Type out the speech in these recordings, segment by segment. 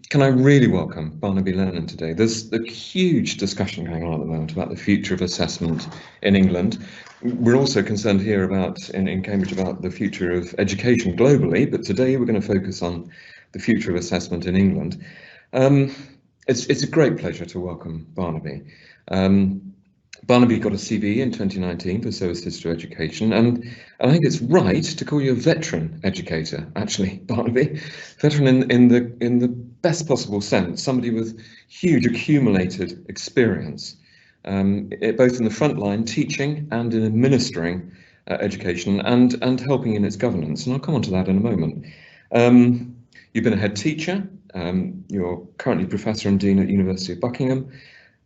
Can I really welcome Barnaby Lenon today? There's a huge discussion going on at the moment about the future of assessment in England. We're also concerned here in Cambridge about the future of education globally, but today we're going to focus on the future of assessment in England. It's a great pleasure to welcome Barnaby. Barnaby got a CBE in 2019 for services to education, and I think it's right to call you a veteran educator, actually, Barnaby. Veteran in the best possible sense, somebody with huge accumulated experience, both in the front line teaching and in administering education and helping in its governance, and I'll come on to that in a moment. You've been a head teacher, you're currently Professor and Dean at University of Buckingham.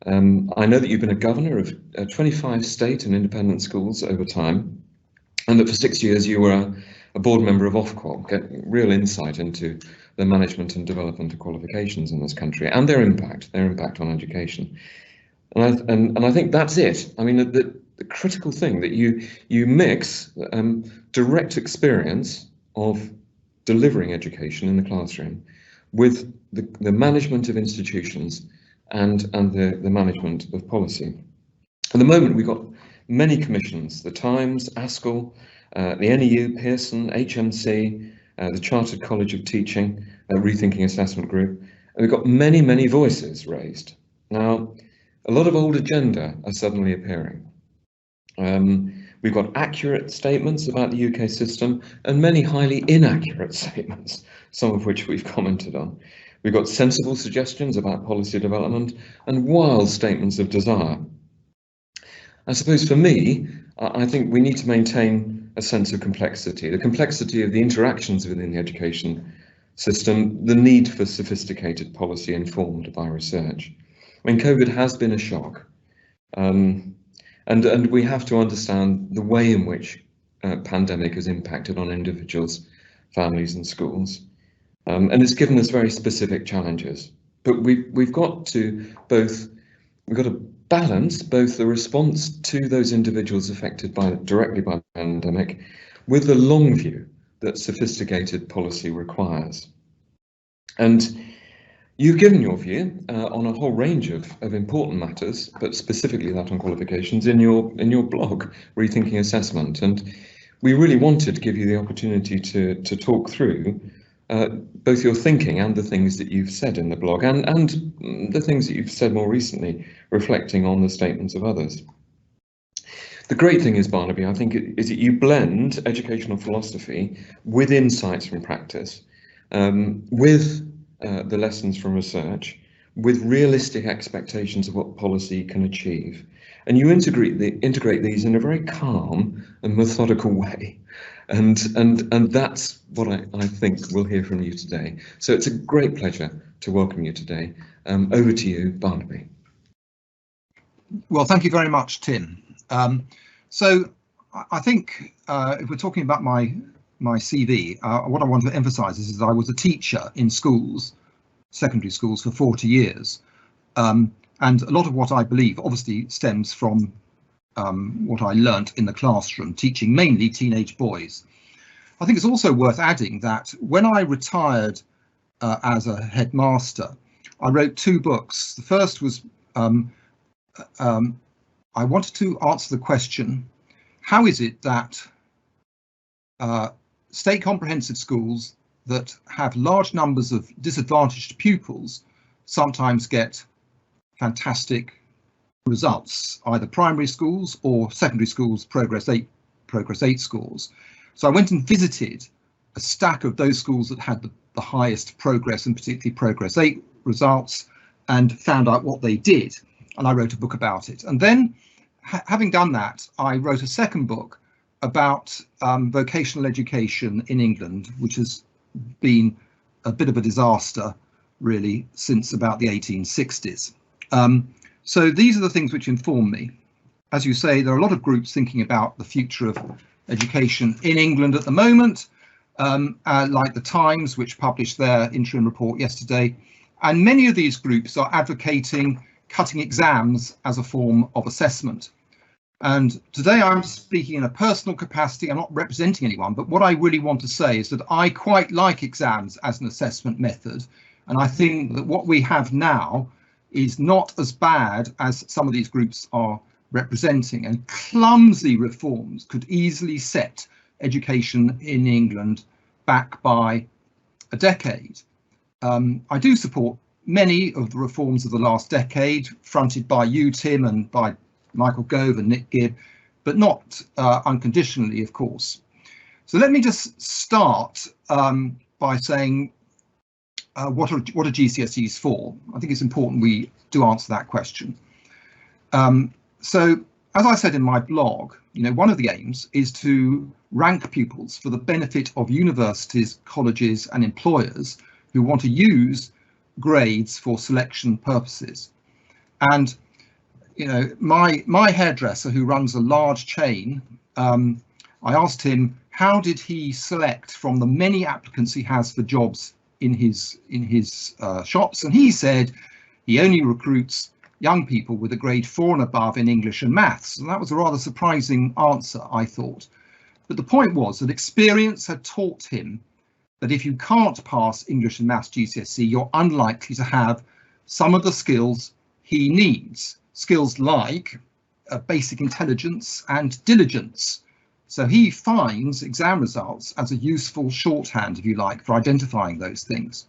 I know that you've been a governor of 25 state and independent schools over time, and that for 6 years you were a board member of Ofqual, getting real insight into the management and development of qualifications in this country and their impact on education. And I think that's it. I mean, the critical thing that you mix direct experience of delivering education in the classroom with the management of institutions and the management of policy. At the moment, we've got many commissions: the Times, ASCL, the NEU, Pearson, HMC, the Chartered College of Teaching, Rethinking Assessment Group. And we've got many voices raised. Now, a lot of old agenda are suddenly appearing. We've got accurate statements about the UK system and many highly inaccurate statements, some of which we've commented on. We've got sensible suggestions about policy development and wild statements of desire. I suppose for me, I think we need to maintain a sense of complexity, the complexity of the interactions within the education system, the need for sophisticated policy informed by research. I mean, COVID has been a shock, and we have to understand the way in which pandemic has impacted on individuals, families and schools. And it's given us very specific challenges, but we've got to balance both the response to those individuals affected directly by the pandemic with the long view that sophisticated policy requires. And you've given your view on a whole range of important matters, but specifically that on qualifications in your blog, Rethinking Assessment. And we really wanted to give you the opportunity to talk through both your thinking and the things that you've said in the blog and the things that you've said more recently, reflecting on the statements of others. The great thing is, Barnaby, I think, is that you blend educational philosophy with insights from practice, with the lessons from research, with realistic expectations of what policy can achieve. And you integrate these in a very calm and methodical way. And that's what I think we'll hear from you today. So it's a great pleasure to welcome you today. Over to you, Barnaby. Well, thank you very much, Tim. So I think if we're talking about my CV, what I want to emphasize is that I was a teacher in schools, secondary schools, for 40 years. And a lot of what I believe obviously stems from what I learnt in the classroom, teaching mainly teenage boys. I think it's also worth adding that when I retired as a headmaster, I wrote 2 books. The first was I wanted to answer the question, how is it that state comprehensive schools that have large numbers of disadvantaged pupils sometimes get fantastic results, either primary schools or secondary schools, Progress 8 schools. So I went and visited a stack of those schools that had the highest progress, and particularly Progress 8 results, and found out what they did. And I wrote a book about it. And then, having done that, I wrote a second book about vocational education in England, which has been a bit of a disaster, really, since about the 1860s. So these are the things which inform me. As you say, there are a lot of groups thinking about the future of education in England at the moment, like the Times, which published their interim report yesterday. And many of these groups are advocating cutting exams as a form of assessment. And today I'm speaking in a personal capacity. I'm not representing anyone, but what I really want to say is that I quite like exams as an assessment method. And I think that what we have now is not as bad as some of these groups are representing, and clumsy reforms could easily set education in England back by a decade. I do support many of the reforms of the last decade, fronted by you, Tim, and by Michael Gove and Nick Gibb, but not unconditionally, of course. So let me just start by saying what are GCSEs for? I think it's important we do answer that question. So as I said in my blog, one of the aims is to rank pupils for the benefit of universities, colleges and employers who want to use grades for selection purposes. And my hairdresser, who runs a large chain, I asked him how did he select from the many applicants he has for jobs in his shops, and he said he only recruits young people with a grade 4 and above in English and maths. And that was a rather surprising answer, I thought. But the point was that experience had taught him that if you can't pass English and maths GCSE, you're unlikely to have some of the skills he needs, skills like basic intelligence and diligence. So he finds exam results as a useful shorthand, if you like, for identifying those things.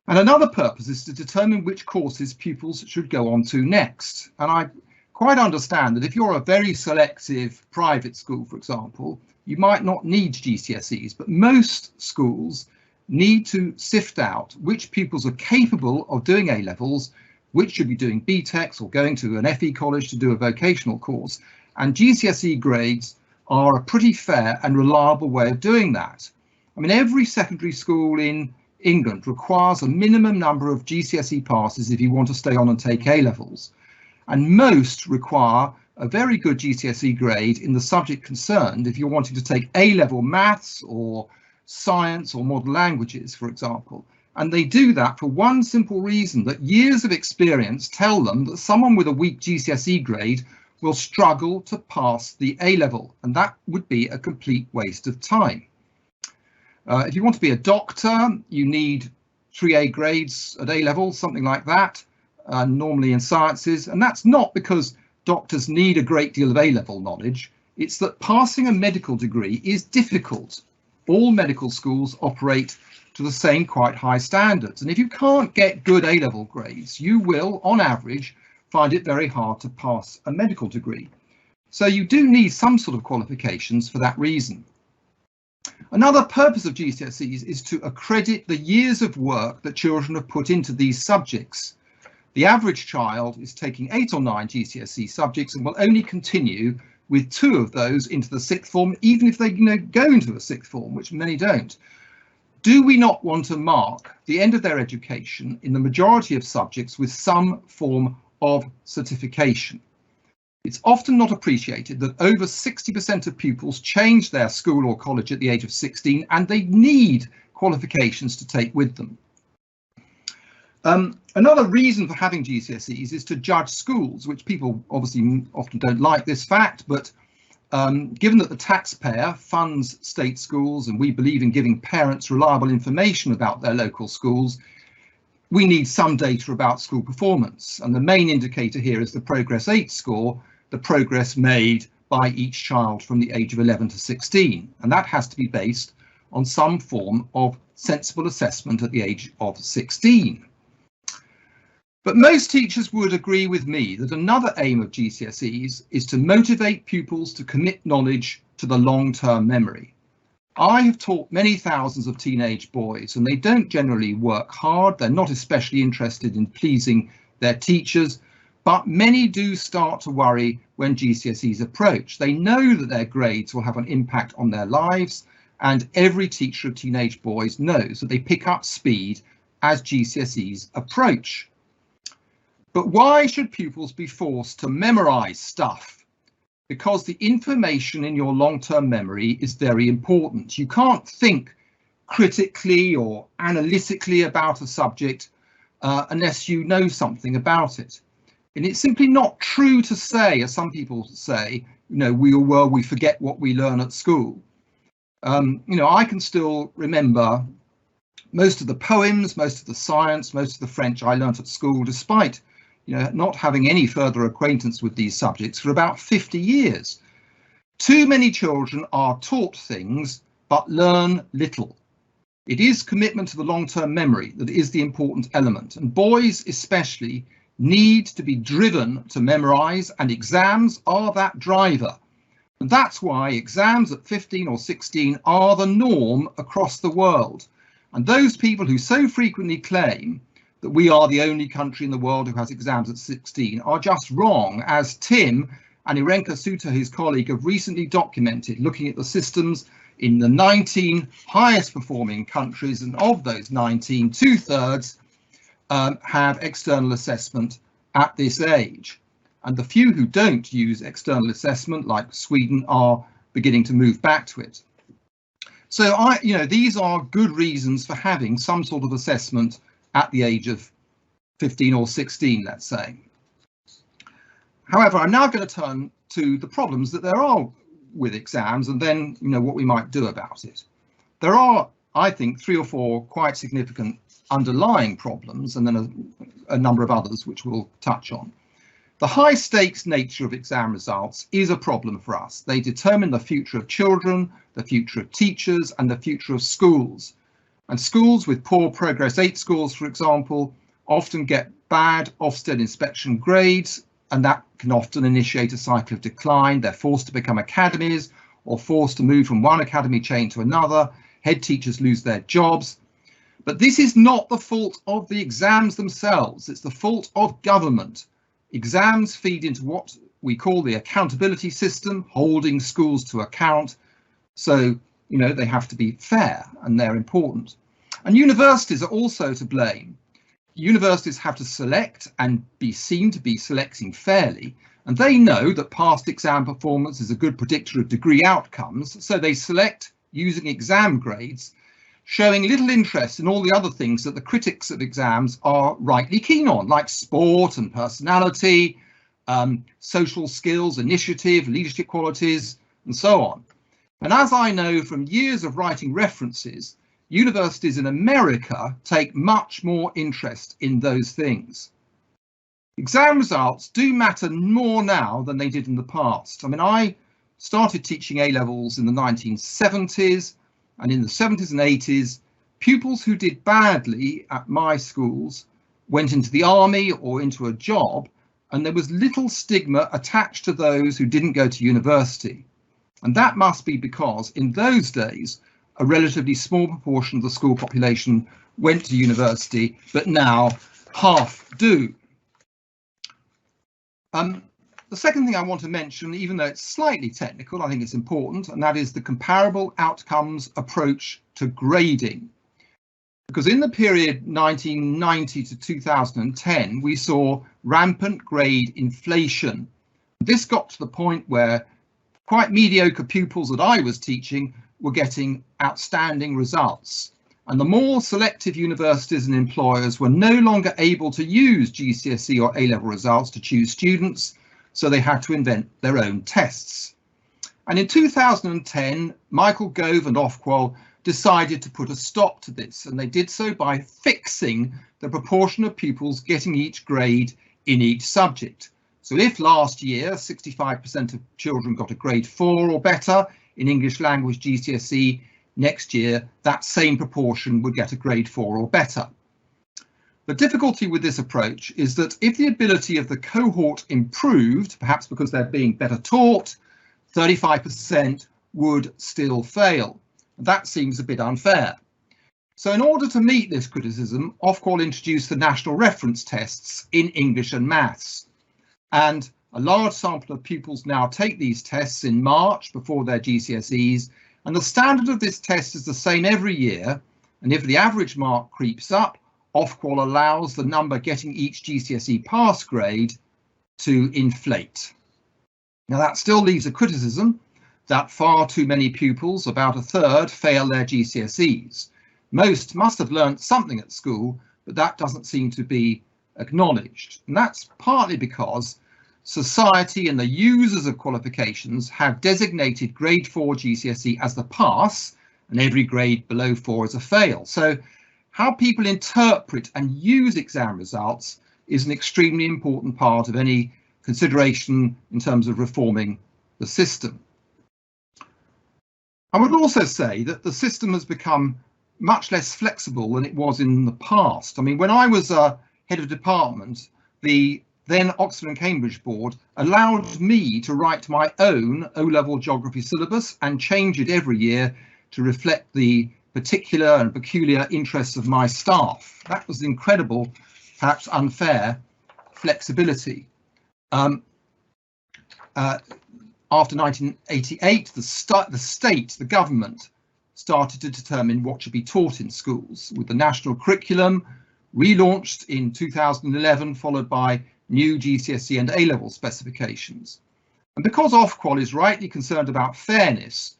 And another purpose is to determine which courses pupils should go on to next. And I quite understand that if you're a very selective private school, for example, you might not need GCSEs, but most schools need to sift out which pupils are capable of doing A-levels, which should be doing BTECs or going to an FE college to do a vocational course. And GCSE grades are a pretty fair and reliable way of doing that. I mean, every secondary school in England requires a minimum number of GCSE passes if you want to stay on and take A-levels. And most require a very good GCSE grade in the subject concerned if you're wanting to take A-level maths or science or modern languages, for example. And they do that for one simple reason, that years of experience tell them that someone with a weak GCSE grade will struggle to pass the A-level, and that would be a complete waste of time. If you want to be a doctor, you need 3A grades at A-level, something like that, normally in sciences. And that's not because doctors need a great deal of A-level knowledge. It's that passing a medical degree is difficult. All medical schools operate to the same quite high standards. And if you can't get good A-level grades, you will, on average, find it very hard to pass a medical degree. So you do need some sort of qualifications for that reason. Another purpose of GCSEs is to accredit the years of work that children have put into these subjects. The average child is taking 8 or 9 GCSE subjects and will only continue with 2 of those into the 6th form, even if they go into the 6th form, which many don't. Do we not want to mark the end of their education in the majority of subjects with some form of certification? It's often not appreciated that over 60% of pupils change their school or college at the age of 16, and they need qualifications to take with them. Another reason for having GCSEs is to judge schools, which people obviously often don't like this fact, but given that the taxpayer funds state schools and we believe in giving parents reliable information about their local schools, we need some data about school performance. And the main indicator here is the Progress 8 score, the progress made by each child from the age of 11 to 16. And that has to be based on some form of sensible assessment at the age of 16. But most teachers would agree with me that another aim of GCSEs is to motivate pupils to commit knowledge to the long-term memory. I have taught many thousands of teenage boys, and they don't generally work hard. They're not especially interested in pleasing their teachers, but many do start to worry when GCSEs approach. They know that their grades will have an impact on their lives, and every teacher of teenage boys knows that they pick up speed as GCSEs approach. But why should pupils be forced to memorize stuff? Because the information in your long-term memory is very important. You can't think critically or analytically about a subject unless you know something about it. And it's simply not true to say, as some people say, we forget what we learn at school. I can still remember Most of the poems, most of the science, most of the French I learnt at school, despite not having any further acquaintance with these subjects for about 50 years. Too many children are taught things but learn little. It is commitment to the long-term memory that is the important element, and boys especially need to be driven to memorise, and exams are that driver. And that's why exams at 15 or 16 are the norm across the world. And those people who so frequently claim that we are the only country in the world who has exams at 16 are just wrong, as Tim and Irenka Suter, his colleague, have recently documented, looking at the systems in the 19 highest performing countries, and of those 19, 2/3 have external assessment at this age. And the few who don't use external assessment, like Sweden, are beginning to move back to it. So these are good reasons for having some sort of assessment at the age of 15 or 16, let's say. However, I'm now going to turn to the problems that there are with exams, and then what we might do about it. There are, I think, 3 or 4 quite significant underlying problems, and then a number of others which we'll touch on. The high stakes nature of exam results is a problem for us. They determine the future of children, the future of teachers, and the future of schools. And schools with poor Progress 8 scores, for example, often get bad Ofsted inspection grades, and that can often initiate a cycle of decline. They're forced to become academies or forced to move from one academy chain to another. Head teachers lose their jobs. But this is not the fault of the exams themselves. It's the fault of government. Exams feed into what we call the accountability system, holding schools to account. So, they have to be fair, and they're important. And universities are also to blame. Universities have to select and be seen to be selecting fairly, and they know that past exam performance is a good predictor of degree outcomes, so they select using exam grades, showing little interest in all the other things that the critics of exams are rightly keen on, like sport and personality, social skills, initiative, leadership qualities, and so on. And as I know from years of writing references, universities in America take much more interest in those things. Exam results do matter more now than they did in the past. I mean, I started teaching A-levels in the 1970s, and in the 70s and 80s, pupils who did badly at my schools went into the army or into a job, and there was little stigma attached to those who didn't go to university. And that must be because in those days, a relatively small proportion of the school population went to university, but now half do. The second thing I want to mention, even though it's slightly technical, I think it's important, and that is the comparable outcomes approach to grading. Because in the period 1990 to 2010, we saw rampant grade inflation. This got to the point where quite mediocre pupils that I was teaching were getting outstanding results. And the more selective universities and employers were no longer able to use GCSE or A-level results to choose students, so they had to invent their own tests. And in 2010, Michael Gove and Ofqual decided to put a stop to this, and they did so by fixing the proportion of pupils getting each grade in each subject. So if last year 65% of children got a grade 4 or better in English language GCSE, next year that same proportion would get a grade 4 or better. The difficulty with this approach is that if the ability of the cohort improved, perhaps because they're being better taught, 35% would still fail. That seems a bit unfair. So in order to meet this criticism, Ofqual introduced the national reference tests in English and maths. And a large sample of pupils now take these tests in March before their GCSEs, and the standard of this test is the same every year. And if the average mark creeps up, Ofqual allows the number getting each GCSE pass grade to inflate. Now that still leaves a criticism that far too many pupils, about a third, fail their GCSEs. Most must have learnt something at school, but that doesn't seem to be acknowledged. And that's partly because society and the users of qualifications have designated grade 4 GCSE as the pass, and every grade below 4 as a fail. So how people interpret and use exam results is an extremely important part of any consideration in terms of reforming the system. I would also say that the system has become much less flexible than it was in the past. I mean, when I was head of department, the then Oxford and Cambridge board allowed me to write my own O-level geography syllabus and change it every year to reflect the particular and peculiar interests of my staff. That was incredible, perhaps unfair flexibility. After 1988, the government started to determine what should be taught in schools, with the national curriculum relaunched in 2011, followed by new GCSE and A-level specifications. And because Ofqual is rightly concerned about fairness,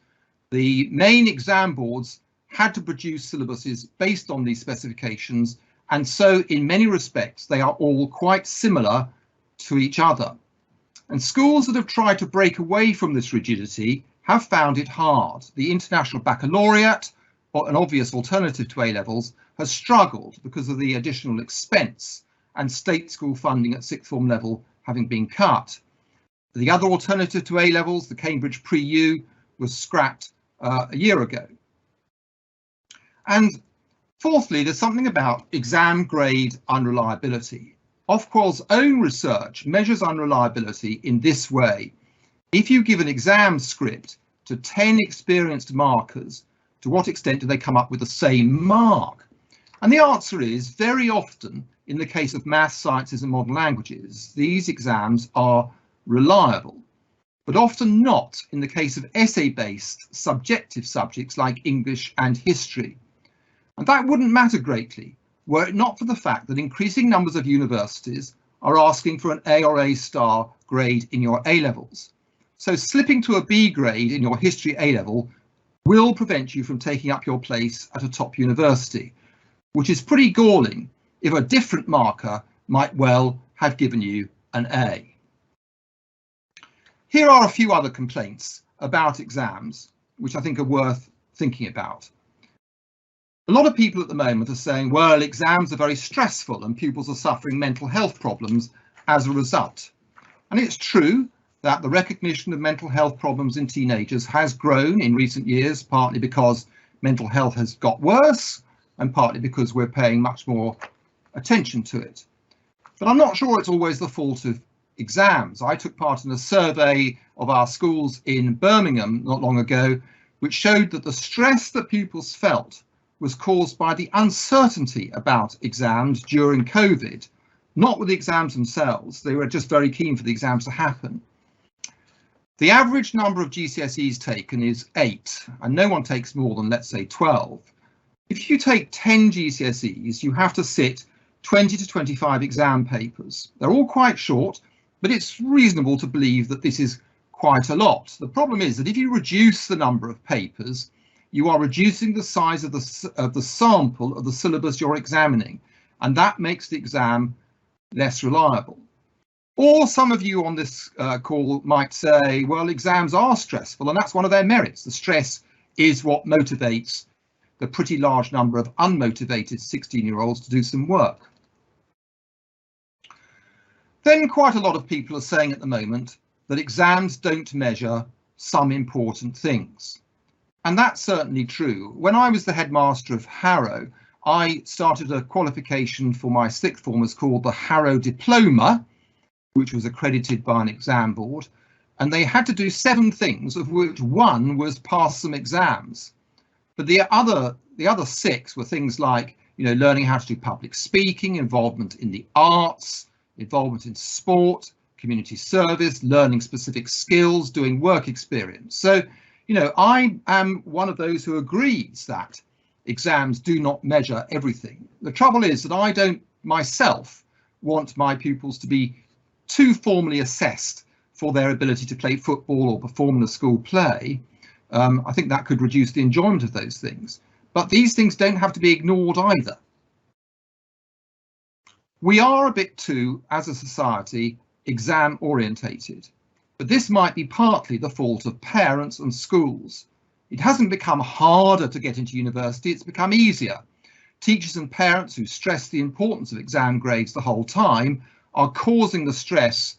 the main exam boards had to produce syllabuses based on these specifications, and so in many respects they are all quite similar to each other. And schools that have tried to break away from this rigidity have found it hard. The International Baccalaureate, or an obvious alternative to A-levels, has struggled because of the additional expense and state school funding at sixth form level having been cut. The other alternative to A-levels, the Cambridge Pre-U, was scrapped a year ago. And fourthly, there's something about exam grade unreliability. Ofqual's own research measures unreliability in this way. If you give an exam script to 10 experienced markers, to what extent do they come up with the same mark? And the answer is very often, in the case of maths, sciences and modern languages, these exams are reliable, but often not in the case of essay-based subjective subjects like English and history. And that wouldn't matter greatly were it not for the fact that increasing numbers of universities are asking for an A or A star grade in your A-levels. So slipping to a B grade in your history A-level will prevent you from taking up your place at a top university, which is pretty galling if a different marker might well have given you an A. Here are a few other complaints about exams, which I think are worth thinking about. A lot of people at the moment are saying, well, exams are very stressful and pupils are suffering mental health problems as a result. And it's true that the recognition of mental health problems in teenagers has grown in recent years, partly because mental health has got worse and partly because we're paying much more attention to it. But I'm not sure it's always the fault of exams. I took part in a survey of our schools in Birmingham not long ago, which showed that the stress that pupils felt was caused by the uncertainty about exams during COVID, not with the exams themselves. They were just very keen for the exams to happen. The average number of GCSEs taken is 8, and no one takes more than, let's say, 12. If you take 10 GCSEs, you have to sit 20 to 25 exam papers. They're all quite short, but it's reasonable to believe that this is quite a lot. The problem is that if you reduce the number of papers, you are reducing the size of the sample of the syllabus you're examining, and that makes the exam less reliable. Or some of you on this call might say, well, exams are stressful, and that's one of their merits. The stress is what motivates the pretty large number of unmotivated 16-year-olds to do some work. Then quite a lot of people are saying at the moment that exams don't measure some important things. And that's certainly true. When I was the headmaster of Harrow, I started a qualification for my sixth formers called the Harrow Diploma, which was accredited by an exam board. And they had to do 7 things, of which one was pass some exams. But the other 6 were things like, learning how to do public speaking, involvement in the arts, involvement in sport, community service, learning specific skills, doing work experience. So, I am one of those who agrees that exams do not measure everything. The trouble is that I don't myself want my pupils to be too formally assessed for their ability to play football or perform in a school play. I think that could reduce the enjoyment of those things. But these things don't have to be ignored either. We are a bit too, as a society, exam orientated. But this might be partly the fault of parents and schools. It hasn't become harder to get into university, it's become easier. Teachers and parents who stress the importance of exam grades the whole time are causing the stress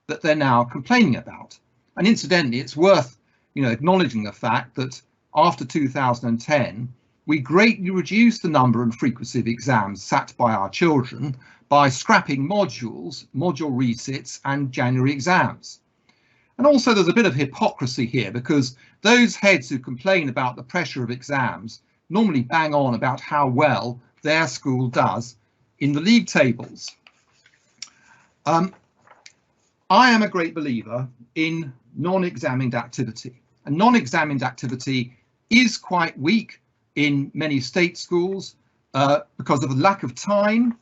that they're now complaining about. And incidentally, it's worth acknowledging the fact that after 2010, we greatly reduced the number and frequency of exams sat by our children by scrapping modules, module resits and January exams. And also there's a bit of hypocrisy here, because those heads who complain about the pressure of exams normally bang on about how well their school does in the league tables. I am a great believer in non-examined activity, and non-examined activity is quite weak in many state schools because of the lack of time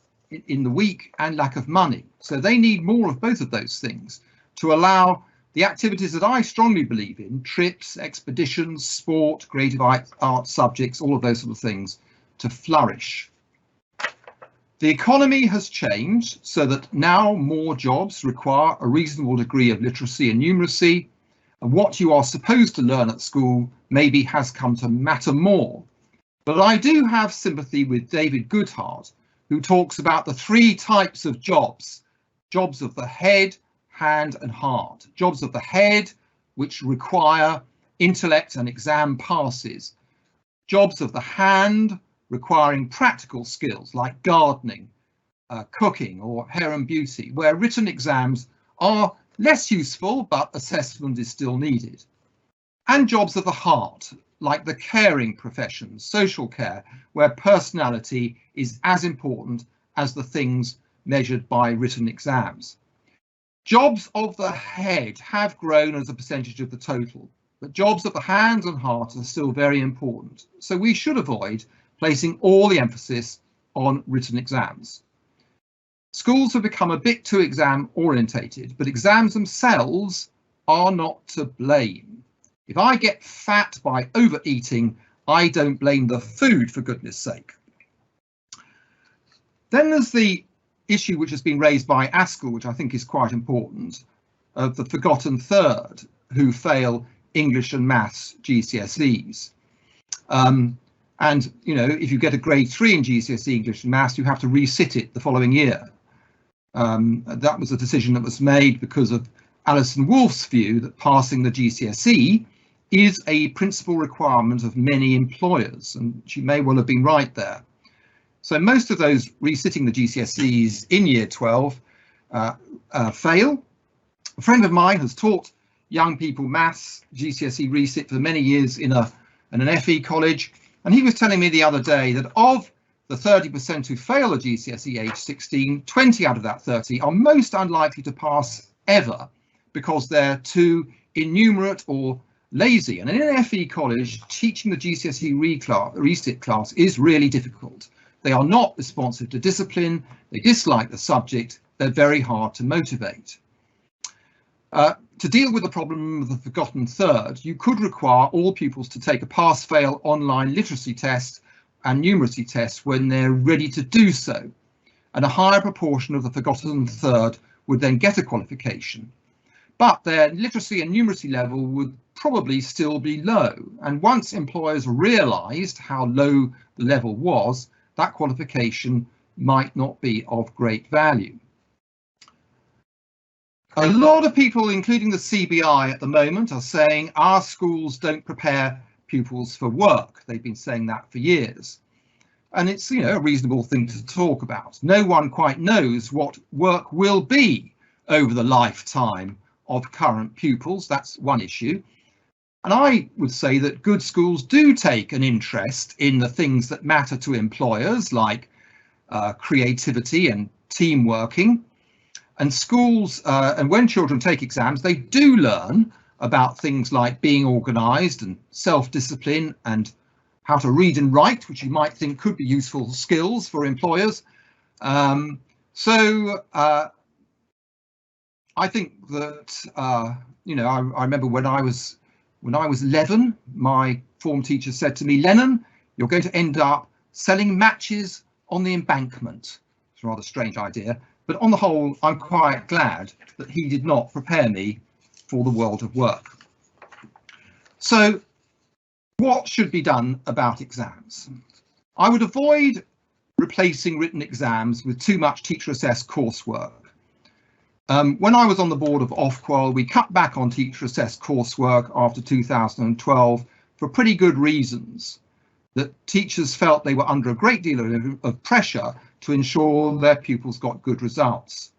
in the week and lack of money. So they need more of both of those things to allow the activities that I strongly believe in, trips, expeditions, sport, creative art subjects, all of those sort of things, to flourish. The economy has changed so that now more jobs require a reasonable degree of literacy and numeracy, and what you are supposed to learn at school maybe has come to matter more. But I do have sympathy with David Goodhart, who talks about the three types of jobs: jobs of the head, hand and heart. Jobs of the head, which require intellect and exam passes. Jobs of the hand, requiring practical skills like gardening, cooking or hair and beauty, where written exams are less useful but assessment is still needed. And jobs of the heart, like the caring professions, social care, where personality is as important as the things measured by written exams. Jobs of the head have grown as a percentage of the total, but jobs of the hands and heart are still very important. So we should avoid placing all the emphasis on written exams. Schools have become a bit too exam orientated, but exams themselves are not to blame. If I get fat by overeating, I don't blame the food, for goodness sake. Then there's the issue which has been raised by Askell, which I think is quite important, of the forgotten third who fail English and Maths GCSEs. And if you get a grade 3 in GCSE English and Maths, you have to resit it the following year. That was a decision that was made because of Alison Wolf's view that passing the GCSE is a principal requirement of many employers, and she may well have been right there. So most of those resitting the GCSEs in year 12 fail. A friend of mine has taught young people maths GCSE resit for many years in an FE college, and he was telling me the other day that of the 30% who fail a GCSE age 16, 20 out of that 30 are most unlikely to pass ever because they're too innumerate or lazy. And in an FE college, teaching the GCSE resit class is really difficult. They are not responsive to discipline, they dislike the subject, they're very hard to motivate. To deal with the problem of the forgotten third, you could require all pupils to take a pass-fail online literacy test and numeracy test when they're ready to do so, and a higher proportion of the forgotten third would then get a qualification. But their literacy and numeracy level would probably still be low, and once employers realised how low the level was, that qualification might not be of great value. A lot of people, including the CBI at the moment, are saying our schools don't prepare pupils for work. They've been saying that for years. And it's, a reasonable thing to talk about. No one quite knows what work will be over the lifetime of current pupils. That's one issue. And I would say that good schools do take an interest in the things that matter to employers, like creativity and team working. And schools, and when children take exams, they do learn about things like being organised and self-discipline and how to read and write, which you might think could be useful skills for employers. I think that, I remember when I was 11, my form teacher said to me, "Lennon, you're going to end up selling matches on the embankment." It's a rather strange idea, but on the whole, I'm quite glad that he did not prepare me for the world of work. So what should be done about exams? I would avoid replacing written exams with too much teacher-assessed coursework. When I was on the board of Ofqual, we cut back on teacher-assessed coursework after 2012 for pretty good reasons. That teachers felt they were under a great deal of pressure to ensure their pupils got good results.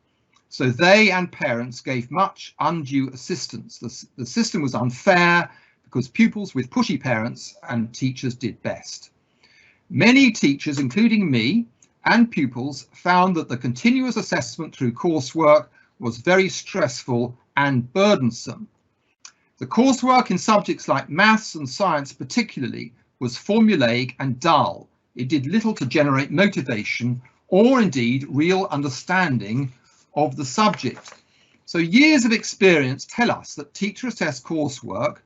So they and parents gave much undue assistance. The system was unfair because pupils with pushy parents and teachers did best. Many teachers, including me, and pupils found that the continuous assessment through coursework was very stressful and burdensome. The coursework in subjects like maths and science particularly was formulaic and dull. It did little to generate motivation or indeed real understanding of the subject. So years of experience tell us that teacher-assessed coursework,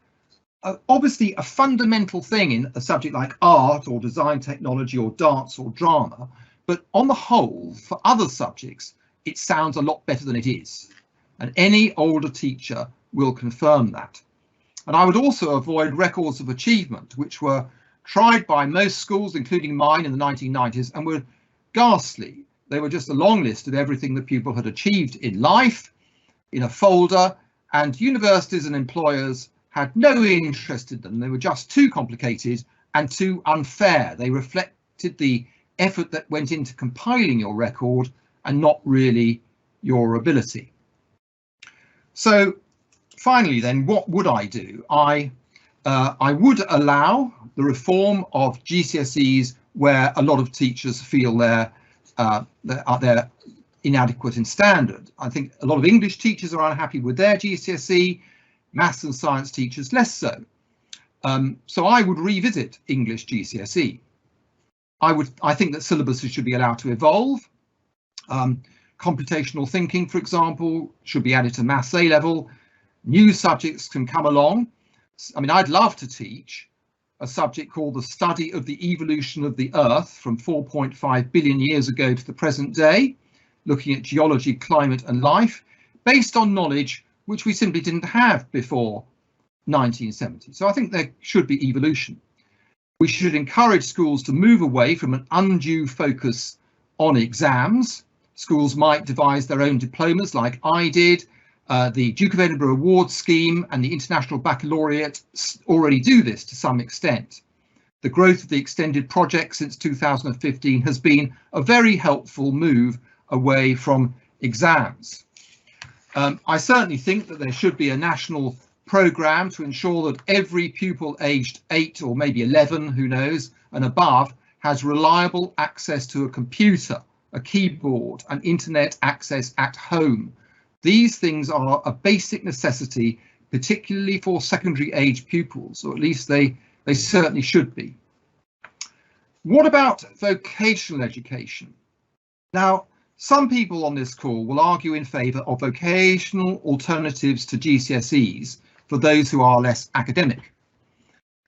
obviously a fundamental thing in a subject like art or design technology or dance or drama, but on the whole, for other subjects, it sounds a lot better than it is. And any older teacher will confirm that. And I would also avoid records of achievement, which were tried by most schools, including mine in the 1990s, and were ghastly. They were just a long list of everything the pupil had achieved in life, in a folder, and universities and employers had no interest in them. They were just too complicated and too unfair. They reflected the effort that went into compiling your record and not really your ability. So finally then, what would I do? I would allow the reform of GCSEs where a lot of teachers feel they're inadequate in standard. I think a lot of English teachers are unhappy with their GCSE, maths and science teachers less so. So I would revisit English GCSE. I think that syllabuses should be allowed to evolve. Computational thinking, for example, should be added to maths A level. New subjects can come along. I mean, I'd love to teach a subject called the study of the evolution of the Earth from 4.5 billion years ago to the present day, looking at geology, climate and life, based on knowledge which we simply didn't have before 1970. So I think there should be evolution. We should encourage schools to move away from an undue focus on exams. Schools might devise their own diplomas like I did. The Duke of Edinburgh Award Scheme and the International Baccalaureate already do this to some extent. The growth of the extended project since 2015 has been a very helpful move away from exams. I certainly think that there should be a national programme to ensure that every pupil aged 8 or maybe 11, who knows, and above has reliable access to a computer, a keyboard, and internet access at home. These things are a basic necessity, particularly for secondary age pupils, or at least they certainly should be. What about vocational education? Now, some people on this call will argue in favour of vocational alternatives to GCSEs for those who are less academic.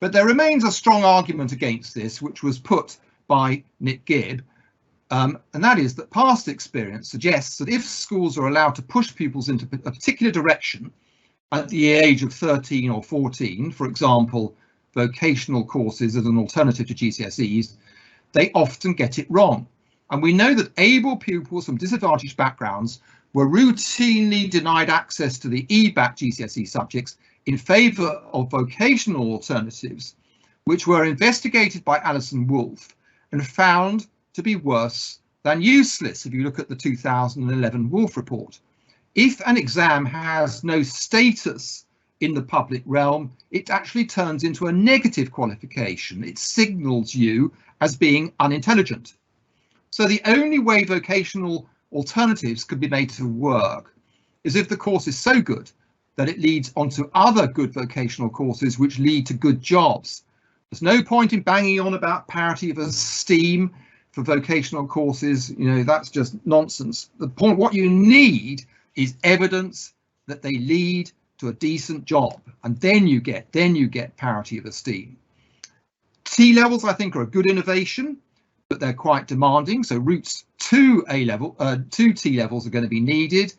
But there remains a strong argument against this, which was put by Nick Gibb, and that is that past experience suggests that if schools are allowed to push pupils into a particular direction at the age of 13 or 14, for example, vocational courses as an alternative to GCSEs, they often get it wrong. And we know that able pupils from disadvantaged backgrounds were routinely denied access to the EBAC GCSE subjects in favour of vocational alternatives, which were investigated by Alison Wolfe and found to be worse than useless if you look at the 2011 Wolfe report. If an exam has no status in the public realm, it actually turns into a negative qualification. It signals you as being unintelligent. So the only way vocational alternatives could be made to work is if the course is so good that it leads onto other good vocational courses which lead to good jobs. There's no point in banging on about parity of esteem for vocational courses, you know, that's just nonsense. The point, what you need is evidence that they lead to a decent job, and then you get parity of esteem. T-levels, I think, are a good innovation, but they're quite demanding. So routes to T-levels are going to be needed.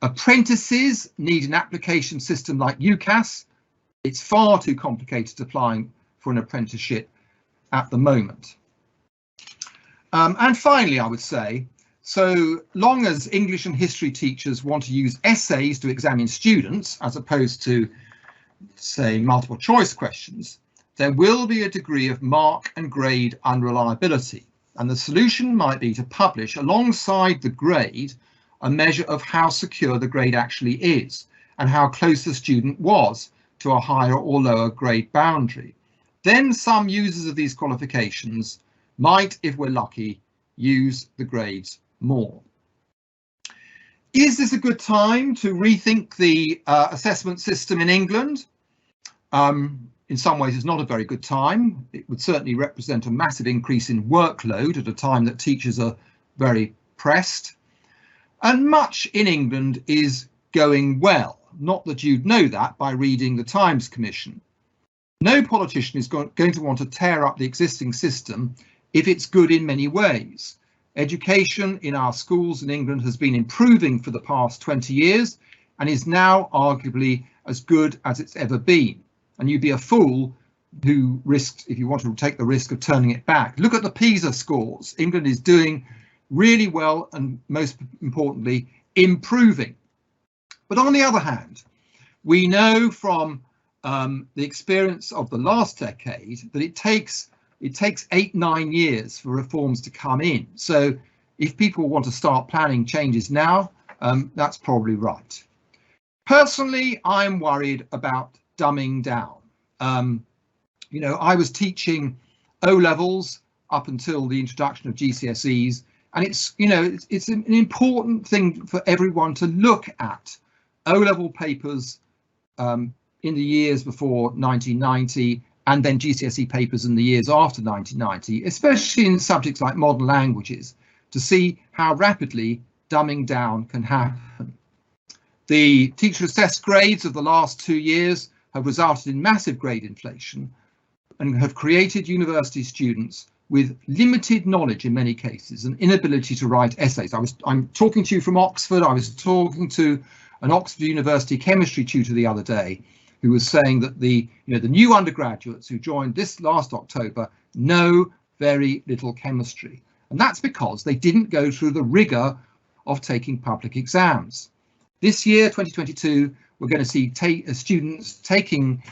Apprentices need an application system like UCAS. It's far too complicated applying for an apprenticeship at the moment. And finally, I would say, so long as English and history teachers want to use essays to examine students, as opposed to, say, multiple choice questions, there will be a degree of mark and grade unreliability. And the solution might be to publish alongside the grade a measure of how secure the grade actually is and how close the student was to a higher or lower grade boundary. Then some users of these qualifications might, if we're lucky, use the grades more. Is this a good time to rethink the assessment system in England? In some ways, it's not a very good time. It would certainly represent a massive increase in workload at a time that teachers are very pressed. And much in England is going well. Not that you'd know that by reading the Times Commission. No politician is going to want to tear up the existing system if it's good in many ways. Education in our schools in England has been improving for the past 20 years and is now arguably as good as it's ever been. And you'd be a fool who risked, if you want to take the risk of turning it back. Look at the PISA scores. England is doing really well and, most importantly, improving. But on the other hand, we know from the experience of the last decade that it takes 8-9 years for reforms to come in. So if people want to start planning changes now, that's probably right. Personally, I'm worried about dumbing down. You know, I was teaching O-levels up until the introduction of GCSEs, and it's, you know, it's an important thing for everyone to look at O-level papers in the years before 1990, and then GCSE papers in the years after 1990, especially in subjects like modern languages, to see how rapidly dumbing down can happen. The teacher assessed grades of the last 2 years have resulted in massive grade inflation and have created university students with limited knowledge in many cases and inability to write essays. I'm talking to you from Oxford. I was talking to an Oxford University chemistry tutor the other day who was saying that the new undergraduates who joined this last October know very little chemistry. And that's because they didn't go through the rigor of taking public exams. This year, 2022, we're going to see students taking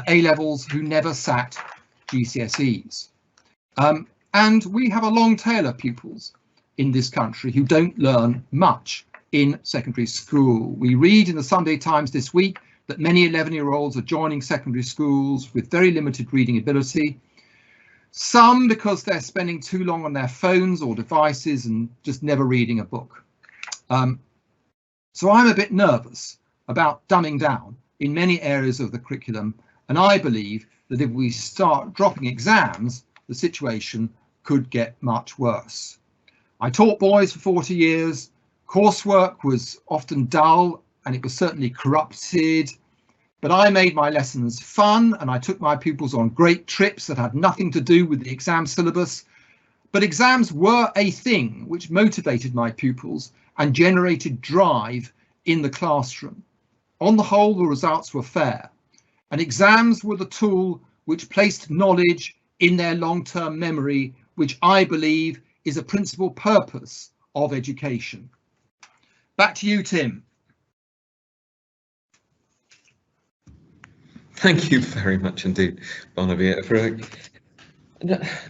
A-levels who never sat GCSEs. And we have a long tail of pupils in this country who don't learn much in secondary school. We read in the Sunday Times this week that many 11-year-olds are joining secondary schools with very limited reading ability. Some because they're spending too long on their phones or devices and just never reading a book. So I'm a bit nervous about dumbing down in many areas of the curriculum, and I believe that if we start dropping exams, the situation could get much worse. I taught boys for 40 years. Coursework was often dull and it was certainly corrupted, but I made my lessons fun and I took my pupils on great trips that had nothing to do with the exam syllabus. But exams were a thing which motivated my pupils and generated drive in the classroom. On the whole, the results were fair, and exams were the tool which placed knowledge in their long-term memory, which I believe is a principal purpose of education. Back to you, Tim. Thank you very much indeed, Barnaby, for a,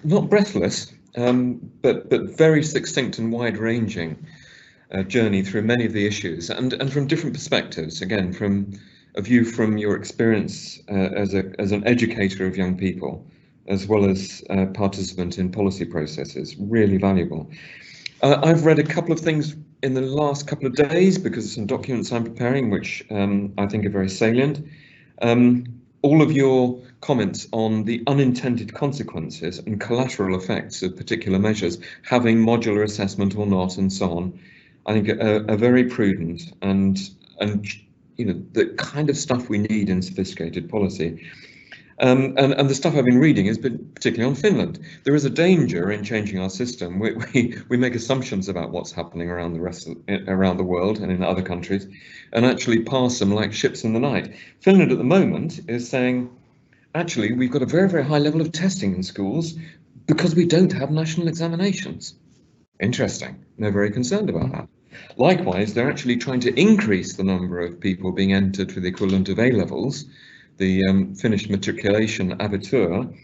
not breathless, but very succinct and wide-ranging journey through many of the issues, and from different perspectives. Again, from a view from your experience as an educator of young people, as well as participant in policy processes, really valuable. I've read a couple of things in the last couple of days because of some documents I'm preparing, which I think are very salient. All of your comments on the unintended consequences and collateral effects of particular measures, having modular assessment or not, and so on, I think are very prudent and the kind of stuff we need in sophisticated policy. And the stuff I've been reading has been particularly on Finland. There is a danger in changing our system. We make assumptions about what's happening around the world and in other countries, and actually pass them like ships in the night. Finland at the moment is saying, actually, we've got a very, very high level of testing in schools because we don't have national examinations. Interesting. They're very concerned about that. Likewise, they're actually trying to increase the number of people being entered for the equivalent of A-levels, the finished matriculation abitur,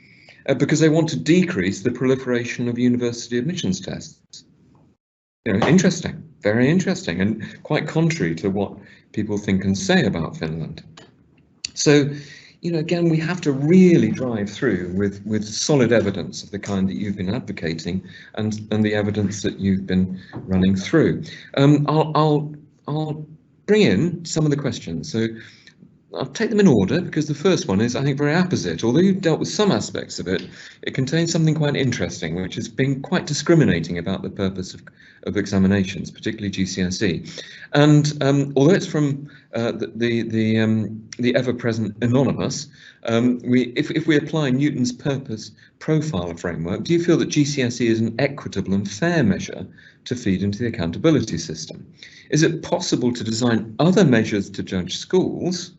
because they want to decrease the proliferation of university admissions tests. Interesting, very interesting, and quite contrary to what people think and say about Finland. So, again, we have to really drive through with solid evidence of the kind that you've been advocating and the evidence that you've been running through. I'll bring in some of the questions. So I'll take them in order, because the first one is, I think, very apposite. Although you've dealt with some aspects of it, it contains something quite interesting, which has been quite discriminating about the purpose of examinations, particularly GCSE. And although it's from the ever-present anonymous, if we apply Newton's purpose profile framework, do you feel that GCSE is an equitable and fair measure to feed into the accountability system? Is it possible to design other measures to judge schools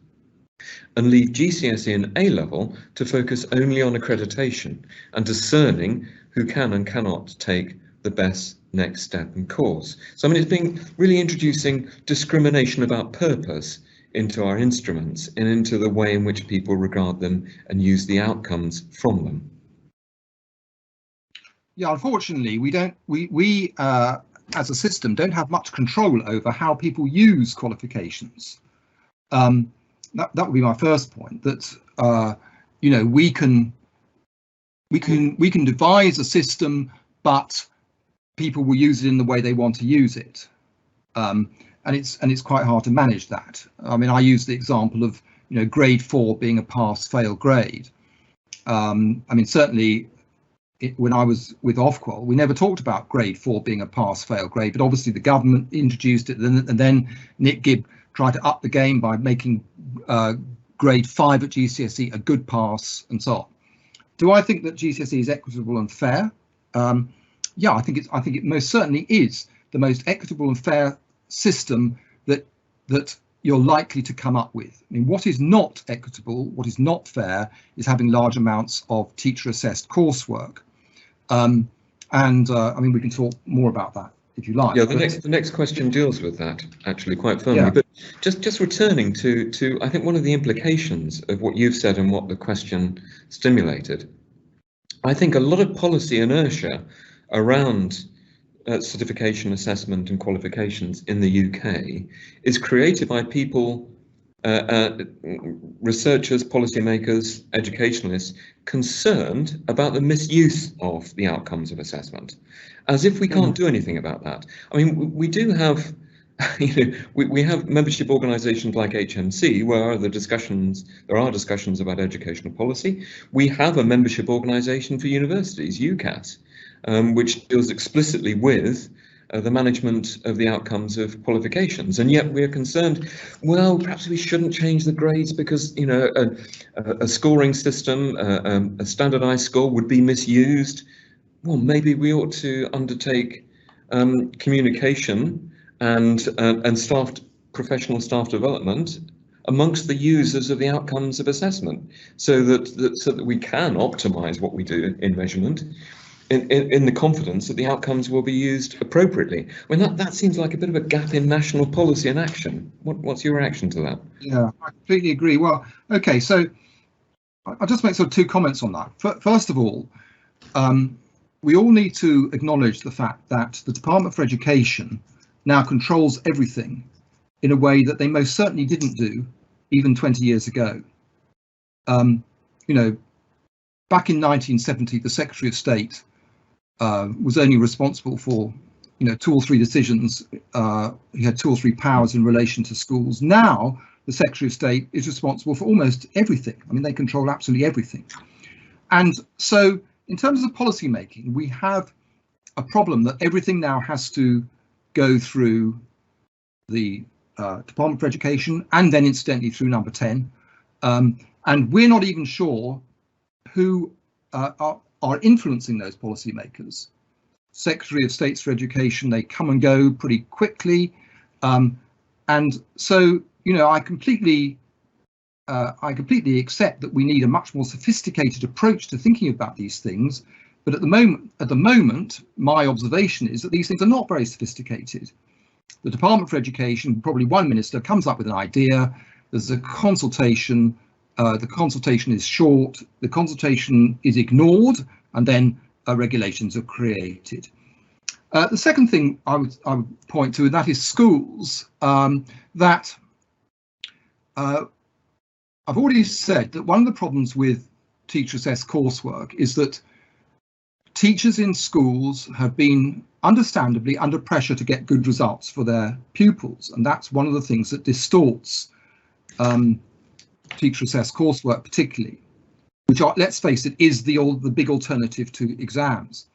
and leave GCSE and A-level to focus only on accreditation and discerning who can and cannot take the best next step and course? So, it's been really introducing discrimination about purpose into our instruments and into the way in which people regard them and use the outcomes from them. Yeah, unfortunately, we as a system don't have much control over how people use qualifications. That would be my first point. That we can devise a system, but people will use it in the way they want to use it, and it's quite hard to manage that. I use the example of grade 4 being a pass-fail grade. Certainly, when I was with Ofqual, we never talked about grade 4 being a pass-fail grade, but obviously the government introduced it, and then Nick Gibb tried to up the game by making grade 5 at GCSE a good pass, and so on. Do I think that GCSE is equitable and fair? Yeah, I think it most certainly is the most equitable and fair system that you're likely to come up with. What is not equitable, what is not fair, is having large amounts of teacher-assessed coursework. We can talk more about that if you like. Yeah, the next question deals with that actually quite firmly. Yeah. But just returning to I think one of the implications of what you've said and what the question stimulated, I think a lot of policy inertia around certification, assessment and qualifications in the UK is created by people, researchers, policymakers, educationalists, concerned about the misuse of the outcomes of assessment, as if we can't do anything about that. We do have, we have membership organisations like HMC where there are discussions about educational policy. We have a membership organisation for universities, UCAS, which deals explicitly with the management of the outcomes of qualifications, and yet we're concerned, well, perhaps we shouldn't change the grades because a scoring system, a standardised score would be misused. Well, maybe we ought to undertake communication and professional staff development amongst the users of the outcomes of assessment, so that we can optimise what we do in measurement, in the confidence that the outcomes will be used appropriately. That seems like a bit of a gap in national policy and action. What's your reaction to that? Yeah, I completely agree. Well, okay, so I'll just make sort of two comments on that. First of all, we all need to acknowledge the fact that the Department for Education now controls everything in a way that they most certainly didn't do even 20 years ago. Back in 1970, the Secretary of State was only responsible for, 2 or 3 decisions. He had 2 or 3 powers in relation to schools. Now, the Secretary of State is responsible for almost everything. They control absolutely everything. And so, in terms of policy making, we have a problem that everything now has to go through the Department for Education, and then incidentally through Number 10. And we're not even sure who are influencing those policymakers. Secretary of States for Education, they come and go pretty quickly. And so, I completely accept that we need a much more sophisticated approach to thinking about these things, But at the moment, my observation is that these things are not very sophisticated. The Department for Education, probably one minister, comes up with an idea. There's a consultation. The consultation is short. The consultation is ignored, and then regulations are created. The second thing I would point to, and that is schools. That I've already said that one of the problems with teacher assessed coursework is that teachers in schools have been understandably under pressure to get good results for their pupils, and that's one of the things that distorts teacher assessed coursework particularly, which are, let's face it, is the big alternative to exams.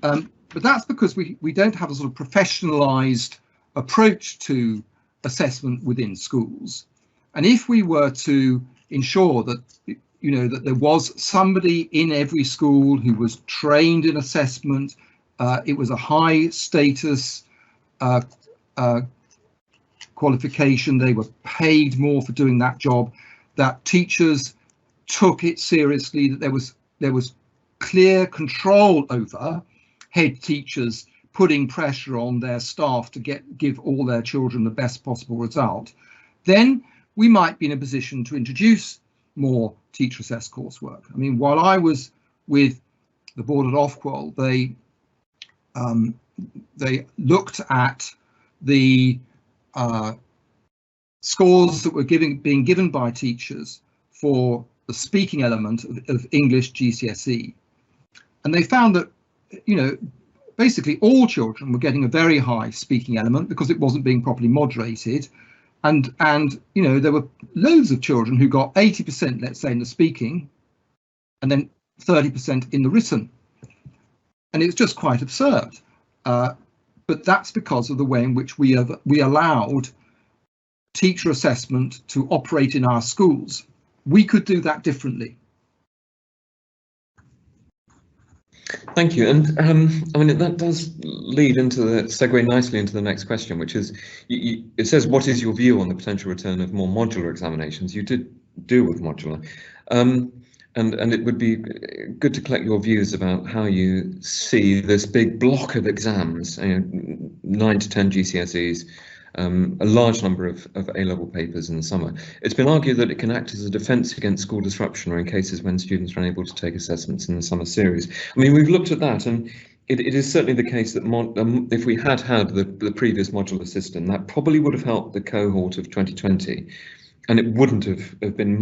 But that's because we don't have a sort of professionalized approach to assessment within schools. And if we were to ensure that, you know, that there was somebody in every school who was trained in assessment, it was a high status qualification, they were paid more for doing that job, that teachers took it seriously, that there was clear control over head teachers putting pressure on their staff to give all their children the best possible result, then we might be in a position to introduce more teacher assessed coursework. I mean, while I was with the board at Ofqual, they looked at the scores that were being given by teachers for the speaking element of English GCSE, and they found that, you know, basically all children were getting a very high speaking element because it wasn't being properly moderated, and you know, there were loads of children who got 80%, let's say, in the speaking, and then 30% in the written, and it's just quite absurd. But that's because of the way in which we allowed teacher assessment to operate in our schools. We could do that differently. Thank you. And I mean, that does lead into segue nicely into the next question, which is, it says, what is your view on the potential return of more modular examinations? You did deal with modular. And it would be good to collect your views about how you see this big block of exams, 9 to 10 GCSEs, a large number of A-level papers in the summer. It's been argued that it can act as a defence against school disruption, or in cases when students are unable to take assessments in the summer series. I mean, we've looked at that, and it is certainly the case that if we had the previous modular system, that probably would have helped the cohort of 2020. And it wouldn't have been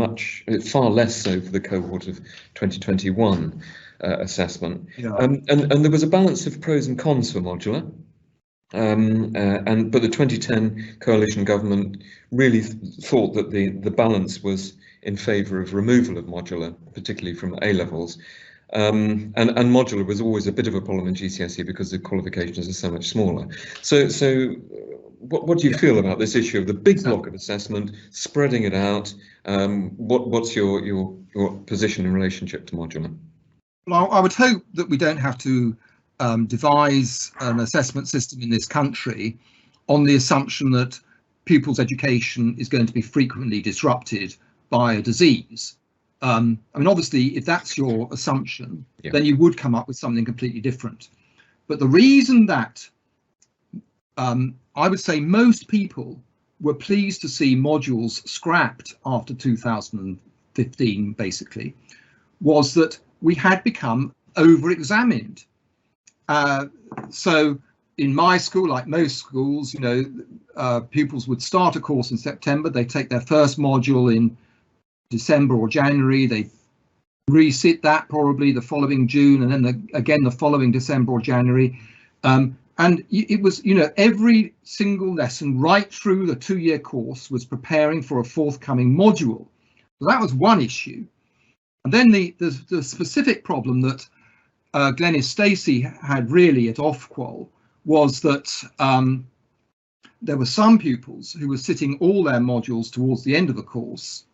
far less so for the cohort of 2021 assessment. Yeah. And there was a balance of pros and cons for modular. But the 2010 coalition government really thought that the balance was in favour of removal of modular, particularly from A levels. And modular was always a bit of a problem in GCSE because the qualifications are so much smaller. So what do you feel about this issue of the big block of assessment, spreading it out? What's your position in relationship to modular? Well, I would hope that we don't have to devise an assessment system in this country on the assumption that pupils' education is going to be frequently disrupted by a disease. I mean, obviously, if that's your assumption, yeah, then you would come up with something completely different. But the reason that I would say most people were pleased to see modules scrapped after 2015, basically, was that we had become over-examined. So in my school, like most schools, you know, pupils would start a course in September, they take their first module in December or January, they resit that probably the following June, and then again the following December or January. And it was, you know, every single lesson right through the 2-year course was preparing for a forthcoming module. So that was one issue. And then the specific problem that Glenys Stacey had really at Ofqual was that there were some pupils who were sitting all their modules towards the end of the course.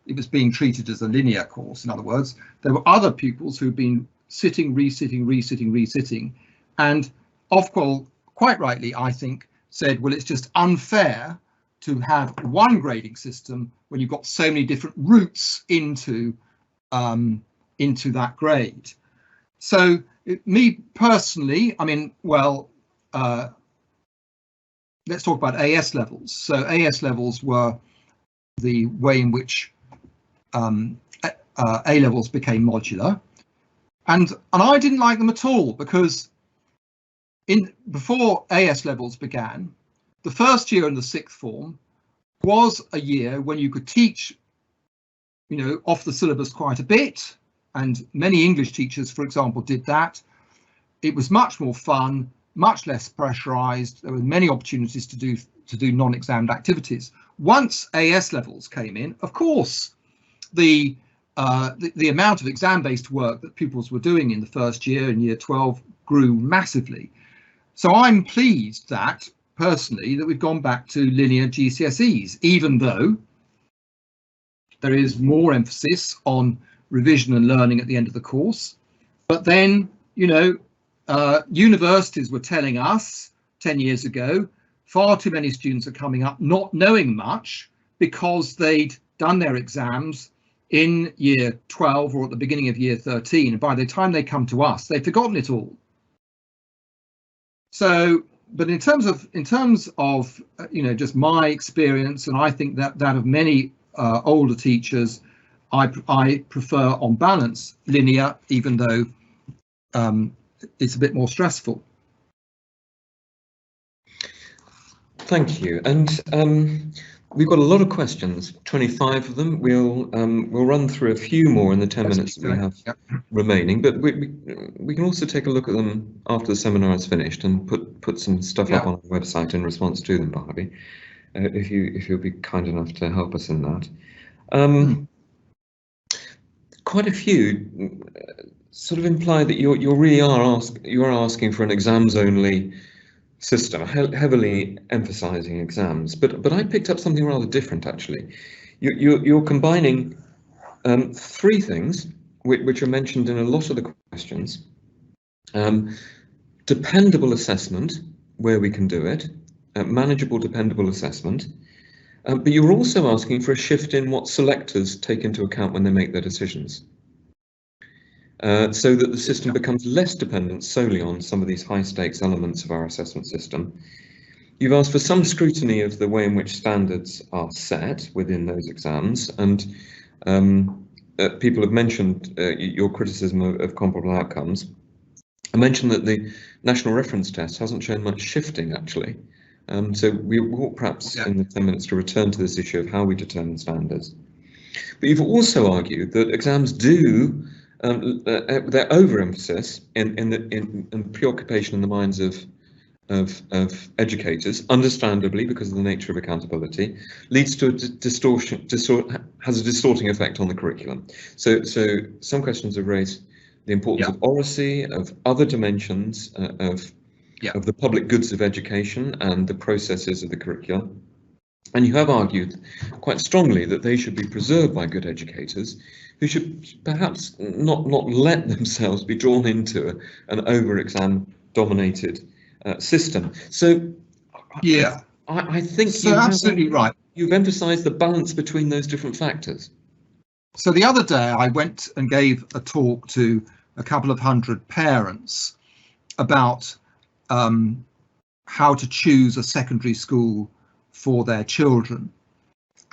It was being treated as a linear course, in other words. There were other pupils who had been sitting, resitting, and Ofqual, quite rightly, I think, said, well, it's just unfair to have one grading system when you've got so many different routes into that grade. So me personally, I mean, well, let's talk about AS levels. So AS levels were the way in which A levels became modular, and I didn't like them at all, because before AS levels began, the first year in the sixth form was a year when you could teach, you know, off the syllabus quite a bit, and many English teachers, for example, did that. It was much more fun, much less pressurized. There were many opportunities to do non-examined activities. Once AS levels came in, of course, the amount of exam-based work that pupils were doing in the first year, in year 12, grew massively. So I'm pleased that, personally, that we've gone back to linear GCSEs, even though there is more emphasis on revision and learning at the end of the course. But then, you know, universities were telling us 10 years ago, far too many students are coming up not knowing much because they'd done their exams in year 12 or at the beginning of year 13. And by the time they come to us, they've forgotten it all. So, but in terms of you know, just my experience, and I think that of many older teachers, I prefer, on balance, linear, even though it's a bit more stressful. Thank you. And we've got a lot of questions, 25 of them. We'll run through a few more in the 10 minutes that we have remaining, but we can also take a look at them after the seminar is finished and put some stuff up on our website in response to them, Barnaby, if you'll be kind enough to help us in that. Quite a few sort of imply that you really are asking for an exams only system, heavily emphasizing exams, but I picked up something rather different, actually. You're combining three things which are mentioned in a lot of the questions. Dependable assessment, where we can do it, manageable dependable assessment, but you're also asking for a shift in what selectors take into account when they make their decisions, so that the system becomes less dependent solely on some of these high stakes elements of our assessment system. You've asked for some scrutiny of the way in which standards are set within those exams, and people have mentioned your criticism of comparable outcomes. I mentioned that the national reference test hasn't shown much shifting, actually. So we will perhaps in the 10 minutes to return to this issue of how we determine standards. But you've also argued that exams do their overemphasis in preoccupation in the minds of educators, understandably because of the nature of accountability, leads to a has a distorting effect on the curriculum. So some questions have raised the importance of oracy, of other dimensions of the public goods of education and the processes of the curriculum. And you have argued quite strongly that they should be preserved by good educators, who should perhaps not let themselves be drawn into an over-exam dominated system. So I think so absolutely right. You've emphasised the balance between those different factors. So the other day I went and gave a talk to a couple of hundred parents about how to choose a secondary school for their children.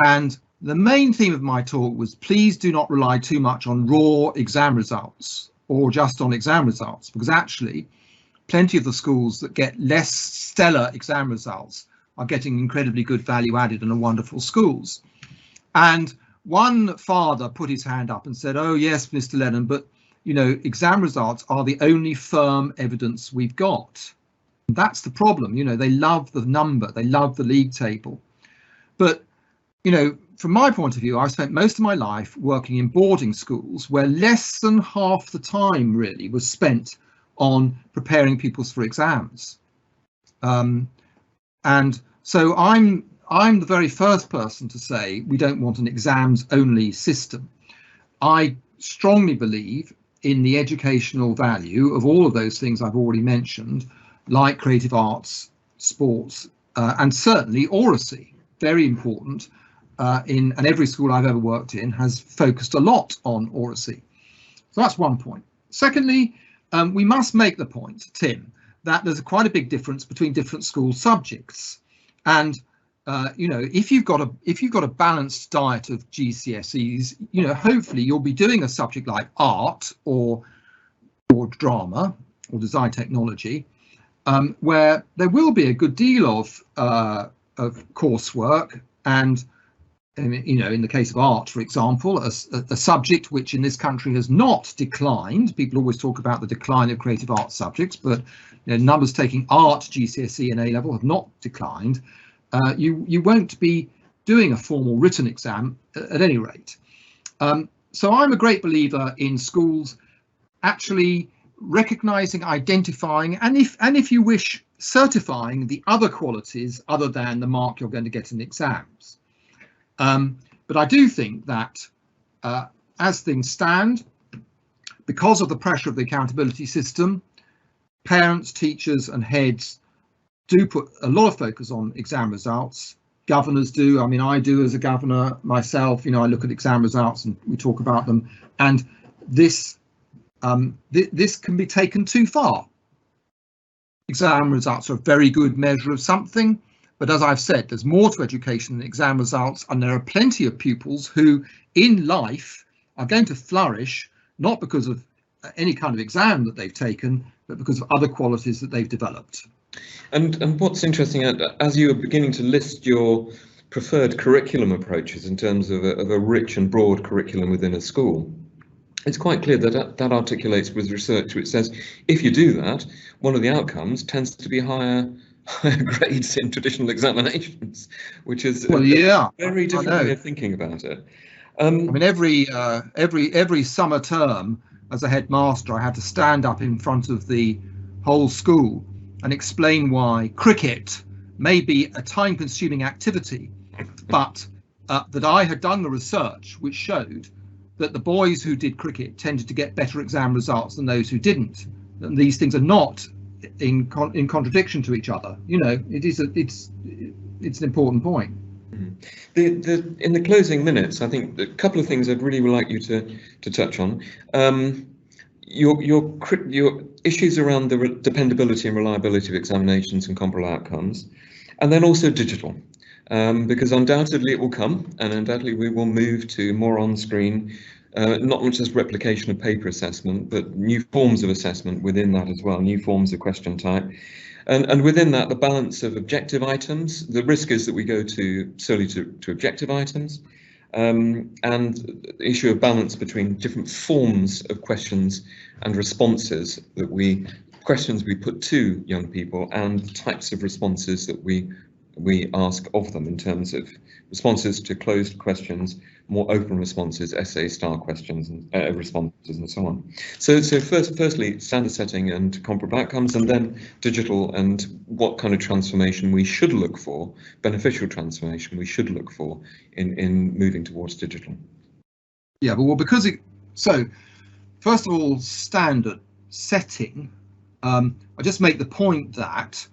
And the main theme of my talk was, please do not rely too much on raw exam results or just on exam results, because actually plenty of the schools that get less stellar exam results are getting incredibly good value added and are wonderful schools. And one father put his hand up and said, oh yes, Mr. Lennon, but you know, exam results are the only firm evidence we've got. That's the problem. You know, they love the number, they love the league table. But, you know, from my point of view, I've spent most of my life working in boarding schools where less than half the time really was spent on preparing pupils for exams. And so I'm the very first person to say we don't want an exams only system. I strongly believe in the educational value of all of those things I've already mentioned, like creative arts, sports, and certainly oracy, very important. And every school I've ever worked in has focused a lot on oracy. So that's one point. Secondly, we must make the point, Tim, that there's quite a big difference between different school subjects. And you know, if you've got a balanced diet of GCSEs, you know, hopefully you'll be doing a subject like art or drama or design technology, where there will be a good deal of coursework, and you know, in the case of art, for example, a subject which in this country has not declined. People always talk about the decline of creative arts subjects, but you know, numbers taking art GCSE and A level have not declined. You won't be doing a formal written exam at any rate. So I'm a great believer in schools actually recognizing, identifying, and if you wish, certifying the other qualities other than the mark you're going to get in exams. But I do think that as things stand, because of the pressure of the accountability system, parents, teachers and heads do put a lot of focus on exam results. Governors do. I mean, I do as a governor myself. You know, I look at exam results and we talk about them. And this this can be taken too far. Exam results are a very good measure of something, but as I've said, there's more to education than exam results, and there are plenty of pupils who in life are going to flourish, not because of any kind of exam that they've taken, but because of other qualities that they've developed. And what's interesting, as you are beginning to list your preferred curriculum approaches in terms of a rich and broad curriculum within a school, it's quite clear that that articulates with research which says if you do that, one of the outcomes tends to be higher grades in traditional examinations, which is a very different way of thinking about it. I mean, every summer term as a headmaster, I had to stand up in front of the whole school and explain why cricket may be a time-consuming activity, but that I had done the research which showed that the boys who did cricket tended to get better exam results than those who didn't. And these things are not in contradiction to each other. You know, it's an important point. In the closing minutes, I think a couple of things I'd really like you to touch on. Your issues around the dependability and reliability of examinations and comparable outcomes, and then also digital, because undoubtedly it will come, and undoubtedly we will move to more on-screen, not just replication of paper assessment, but new forms of assessment within that as well, new forms of question type. And within that, the balance of objective items. The risk is that we go solely to objective items, and the issue of balance between different forms of questions and responses questions we put to young people and types of responses that we ask of them in terms of responses to closed questions, more open responses, essay-style questions and responses, and so on. So firstly, standard setting and comparable outcomes, and then digital and what kind of transformation we should look for, beneficial transformation we should look for in moving towards digital. Yeah, but so first of all, standard setting. I just make the point that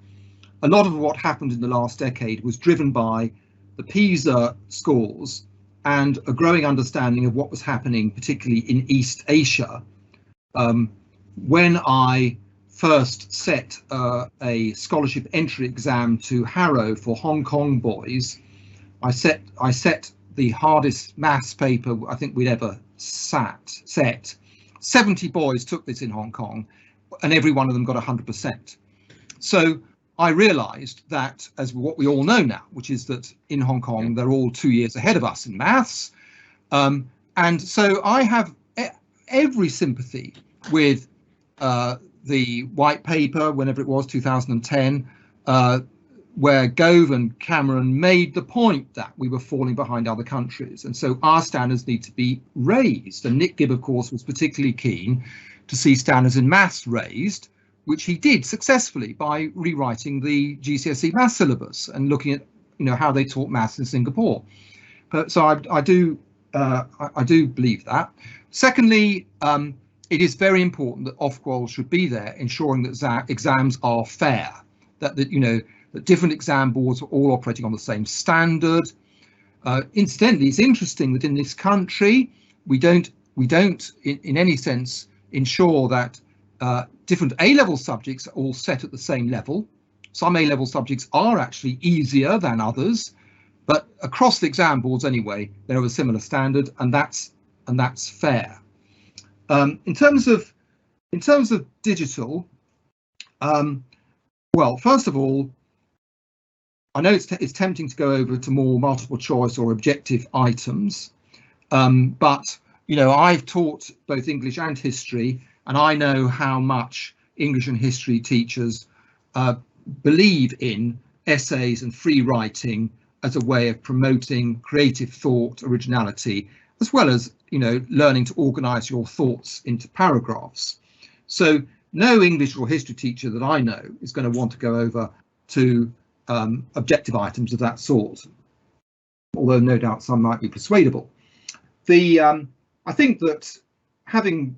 a lot of what happened in the last decade was driven by the PISA scores and a growing understanding of what was happening, particularly in East Asia. When I first set a scholarship entry exam to Harrow for Hong Kong boys, I set the hardest maths paper I think we'd ever set. 70 boys took this in Hong Kong, and every one of them got 100%. So I realised that, as what we all know now, which is that in Hong Kong they're all 2 years ahead of us in maths, and so I have every sympathy with the white paper, whenever it was, 2010, where Gove and Cameron made the point that we were falling behind other countries, and so our standards need to be raised. And Nick Gibb, of course, was particularly keen to see standards in maths raised, which he did successfully by rewriting the GCSE maths syllabus and looking at, you know, how they taught maths in Singapore. But so I do believe that. Secondly, it is very important that Ofqual should be there, ensuring that exams are fair, that different exam boards are all operating on the same standard. Incidentally, it's interesting that in this country we don't in any sense ensure that different A-level subjects are all set at the same level. Some A-level subjects are actually easier than others, but across the exam boards anyway, they're of a similar standard, and that's fair. In terms of digital, well, first of all, I know it's tempting to go over to more multiple choice or objective items, but you know, I've taught both English and history, and I know how much English and history teachers believe in essays and free writing as a way of promoting creative thought, originality, as well as, you know, learning to organise your thoughts into paragraphs. So no English or history teacher that I know is going to want to go over to objective items of that sort, although no doubt some might be persuadable. I think that having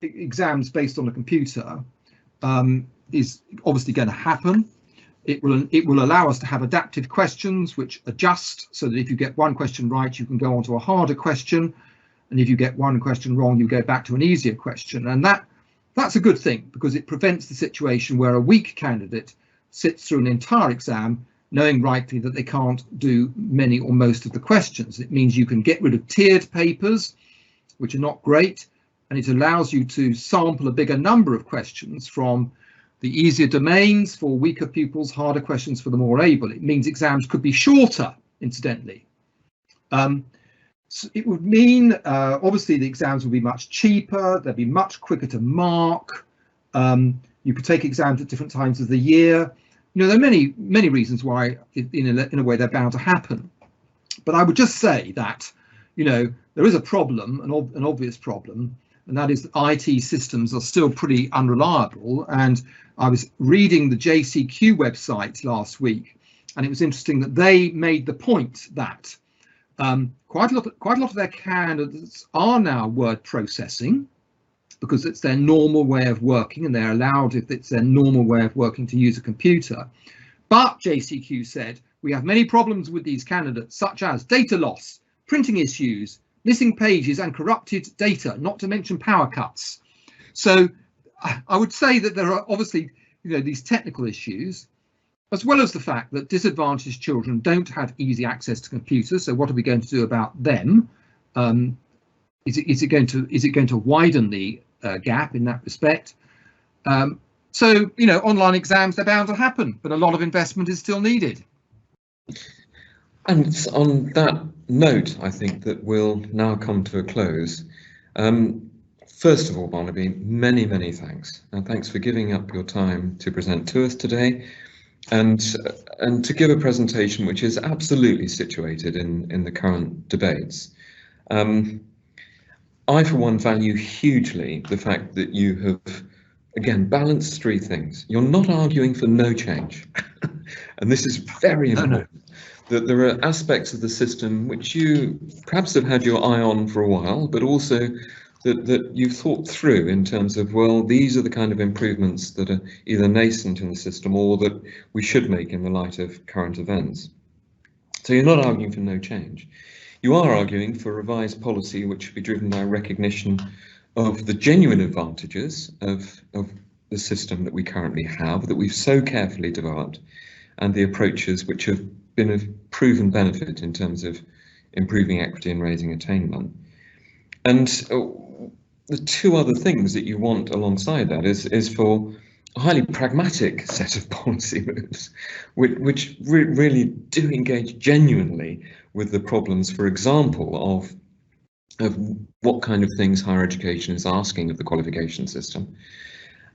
exams based on a computer is obviously going to happen. It will allow us to have adaptive questions which adjust so that if you get one question right, you can go on to a harder question, and if you get one question wrong, you go back to an easier question. And that's a good thing, because it prevents the situation where a weak candidate sits through an entire exam knowing rightly that they can't do many or most of the questions. It means you can get rid of tiered papers, which are not great, and it allows you to sample a bigger number of questions from the easier domains for weaker pupils, harder questions for the more able. It means exams could be shorter, incidentally. So it would mean, obviously, the exams would be much cheaper, they'd be much quicker to mark. You could take exams at different times of the year. You know, there are many reasons why, in a way, they're bound to happen. But I would just say that, you know, there is a problem, an obvious problem, and that is that IT systems are still pretty unreliable. And I was reading the JCQ website last week, and it was interesting that they made the point that quite a lot of their candidates are now word processing, because it's their normal way of working, and they're allowed, if it's their normal way of working, to use a computer. But JCQ said, we have many problems with these candidates, such as data loss, printing issues, missing pages and corrupted data, not to mention power cuts. So I would say that there are obviously, you know, these technical issues, as well as the fact that disadvantaged children don't have easy access to computers. So what are we going to do about them? Is it going to widen the gap in that respect? So, you know, online exams, they're bound to happen, but a lot of investment is still needed. And it's on that note, I think, that we'll now come to a close. First of all, Barnaby, many thanks, and thanks for giving up your time to present to us today, and to give a presentation which is absolutely situated in the current debates. I, for one, value hugely the fact that you have, again, balanced three things. You're not arguing for no change, and this is very important. No. That there are aspects of the system which you perhaps have had your eye on for a while, but also that you've thought through in terms of, well, these are the kind of improvements that are either nascent in the system or that we should make in the light of current events. So you're not arguing for no change. You are arguing for revised policy which should be driven by recognition of the genuine advantages of the system that we currently have, that we've so carefully developed, and the approaches which have been of proven benefit in terms of improving equity and raising attainment. And the two other things that you want alongside that is for a highly pragmatic set of policy moves, which really do engage genuinely with the problems, for example, of what kind of things higher education is asking of the qualification system,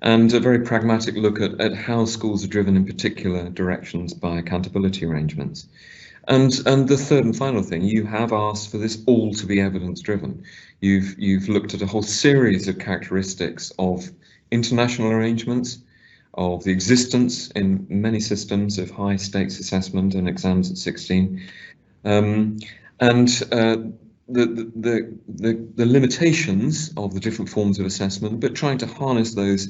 and a very pragmatic look at how schools are driven in particular directions by accountability arrangements. And the third and final thing, you have asked for this all to be evidence driven. You've looked at a whole series of characteristics of international arrangements, of the existence in many systems of high stakes assessment and exams at 16, and the limitations of the different forms of assessment, but trying to harness those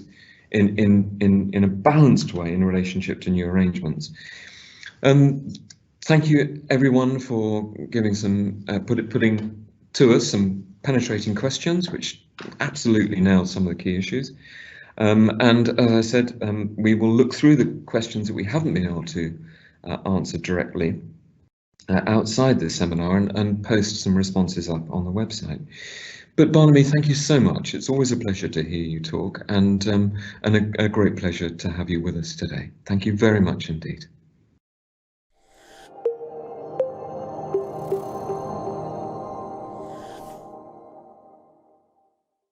in a balanced way in relationship to new arrangements. Thank you everyone for giving some putting to us some penetrating questions, which absolutely nailed some of the key issues. And as I said, we will look through the questions that we haven't been able to answer directly outside this seminar and post some responses up on the website. But Barnaby, thank you so much. It's always a pleasure to hear you talk, and a great pleasure to have you with us today. Thank you very much indeed.